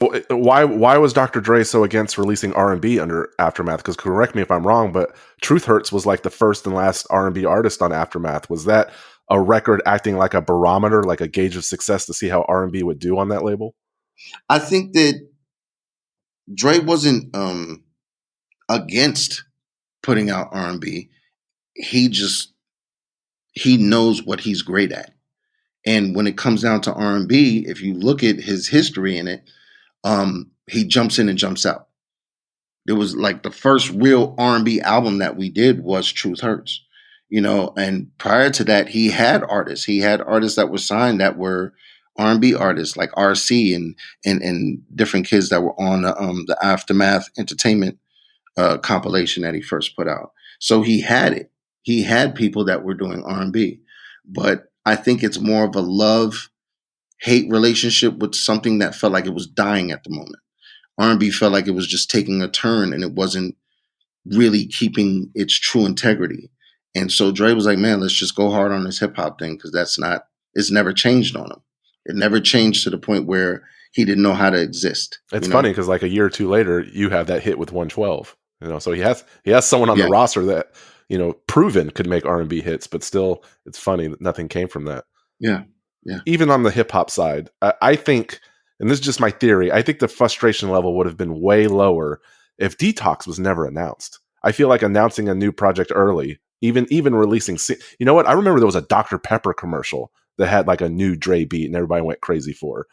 Why was Dr. Dre so against releasing R&B under Aftermath? Because correct me if I'm wrong, but Truth Hurts was like the first and last R&B artist on Aftermath. Was that a record acting like a barometer, like a gauge of success to see how R&B would do on that label? I think that Dre wasn't against putting out R&B. He knows what he's great at. And when it comes down to R&B, if you look at his history in it, he jumps in and jumps out. It was like the first real R&B album that we did was Truth Hurts, and prior to that, he had artists. He had artists that were signed that were R&B artists like RC and different kids that were on the Aftermath Entertainment compilation that he first put out. So he had it. He had people that were doing R&B, but I think it's more of a love-hate relationship with something that felt like it was dying at the moment. R&B felt like it was just taking a turn and it wasn't really keeping its true integrity. And so Dre was like, man, let's just go hard on this hip hop thing because it's never changed on him. It never changed to the point where he didn't know how to exist. It's funny because like a year or two later, you have that hit with 112. So he has someone on the roster that proven could make R&B hits, but still, it's funny that nothing came from that. Yeah. Even on the hip hop side, I think. And this is just my theory, I think the frustration level would have been way lower if Detox was never announced. I feel like announcing a new project early, even releasing... You know what? I remember there was a Dr. Pepper commercial that had like a new Dre beat and everybody went crazy for.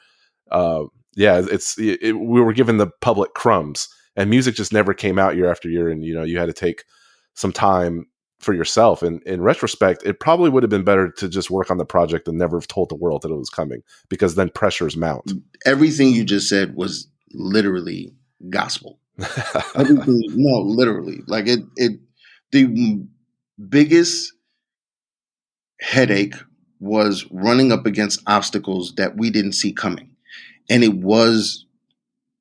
We were given the public crumbs and music just never came out year after year. And, you had to take some time for yourself. And in retrospect, it probably would have been better to just work on the project and never have told the world that it was coming, because then pressures mount. Everything you just said was literally gospel. Everything, no, literally. Like the biggest headache was running up against obstacles that we didn't see coming. And it was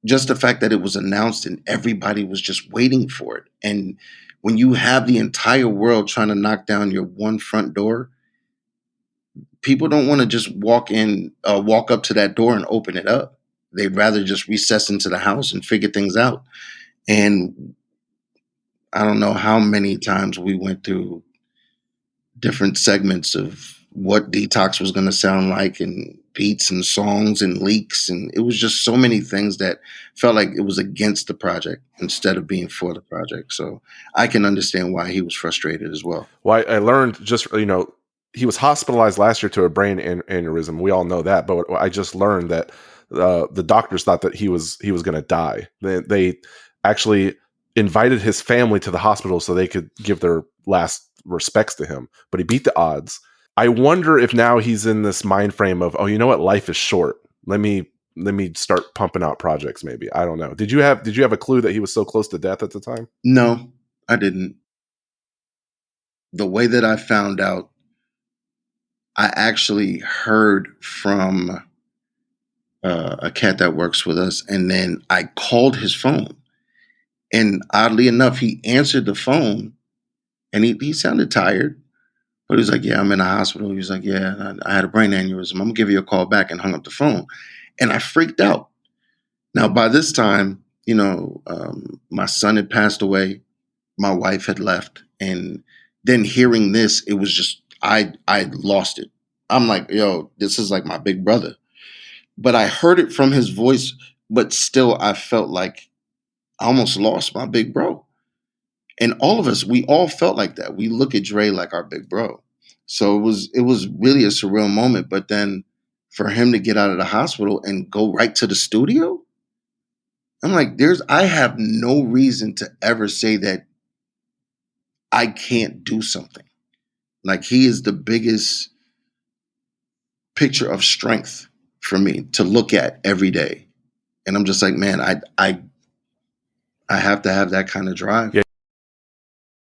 just the fact that it was announced and everybody was just waiting for it. And when you have the entire world trying to knock down your one front door, people don't want to just walk up to that door and open it up. They'd rather just recess into the house and figure things out. And I don't know how many times we went through different segments of what Detox was going to sound like, and beats and songs and leaks. And it was just so many things that felt like it was against the project instead of being for the project. So I can understand why he was frustrated as well. Well, I learned just, he was hospitalized last year to a brain aneurysm. We all know that, but I just learned that the doctors thought that he was going to die. They actually invited his family to the hospital so they could give their last respects to him, but he beat the odds. I wonder if now he's in this mind frame of, oh, you know what? Life is short. Let me start pumping out projects. Maybe. I don't know. Did you have a clue that he was so close to death at the time? No, I didn't. The way that I found out, I actually heard from a cat that works with us, and then I called his phone. And oddly enough, he answered the phone, and he sounded tired. But he was like, yeah, I'm in the hospital. He was like, yeah, I had a brain aneurysm. I'm going to give you a call back, and hung up the phone. And I freaked out. Now, by this time, my son had passed away. My wife had left. And then hearing this, it was just, I lost it. I'm like, yo, this is like my big brother. But I heard it from his voice, but still I felt like I almost lost my big bro. And all of us, we all felt like that. We look at Dre like our big bro. So it was really a surreal moment. But then for him to get out of the hospital and go right to the studio, I'm like, I have no reason to ever say that I can't do something. Like, he is the biggest picture of strength for me to look at every day. And I'm just like, man, I have to have that kind of drive. Yeah.